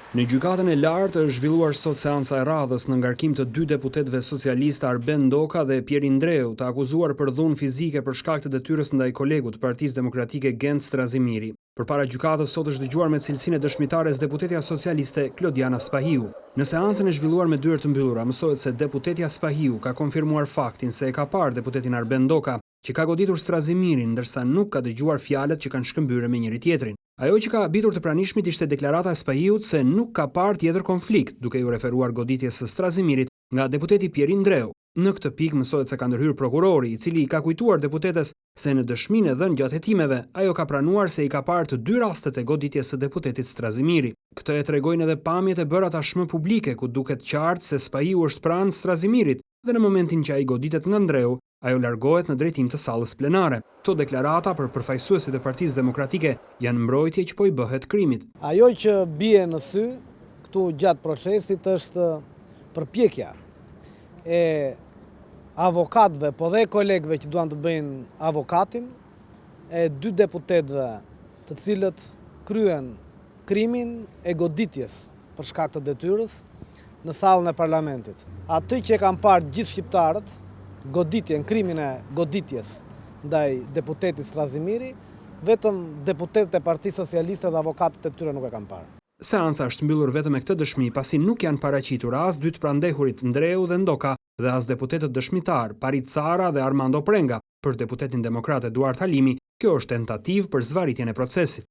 Në gjykatën e lartë është zhvilluar sot seanca e radhës në ngarkim të dy deputetëve socialistë Arben Doka dhe Pjer Indreu, të akuzuar për dhunë fizike për shkak të detyrës ndaj kolegut të Partisë Demokratike Gent Strazimiri. Përpara gjykatës sot është dëgjuar me cilësinë e dëshmitares deputetja socialiste Klodiana Spahiu. Në seancën e zhvilluar me dyert të mbyllura, mësohet se deputetja Spahiu ka konfirmuar faktin se e ka parë deputetin Arben Doka, që ka goditur Strazimirin, ndërsa nuk ka dëgjuar fjalët që kanë shkëmbyer me njëri tjetrin. Ajo që ka habitur të pranishmit ishte deklarata e Spahiut se nuk ka parë tjetër konflikt, duke ju referuar goditjes së Strazimirit nga deputeti Pjer Indreu. Në këtë pikë mësohet se ka ndërhyrë prokurori, i cili i ka kujtuar deputetes se në dëshminë e dhënë gjatë hetimeve, ajo ka pranuar se i ka parë të dy rastet e goditjes së deputetit Strazimiri. Këtë e tregojnë edhe pamjet e bëra tashmë publike, ku duket qartë se Spahiu është pranë Strazimirit dhe në momentin që ai goditet nga Ndreu, ajo largohet në drejtim të sallës plenare. Këto deklarata për përfaqësuesit e Partisë Demokratike janë mbrojtje që po i bëhet krimit. Ajo që bie në sy këtu gjatë procesit është përpjekja e avokatëve, po dhe kolegëve që duan të bëjnë avokatin, e dy deputetëve të cilët kryen krimin e goditjes për shkak të detyrës në sallën e parlamentit. Aty që kanë parë gjithë shqiptarët, goditjen, krimin e goditjes ndaj deputetit Strazimiri, vetëm deputetët e Partisë Socialiste dhe avokatët e tyre nuk e kanë parë. Seanca është mbyllur vetëm me këtë dëshmi, pasi nuk janë paraqitur as dy të prandehurit Ndreu dhe Ndoka dhe as deputetët dëshmitar Parit Cara dhe Armando Prenga. Për deputetin demokrat Eduard Halimi, kjo është tentativë për zvarritjen e procesit.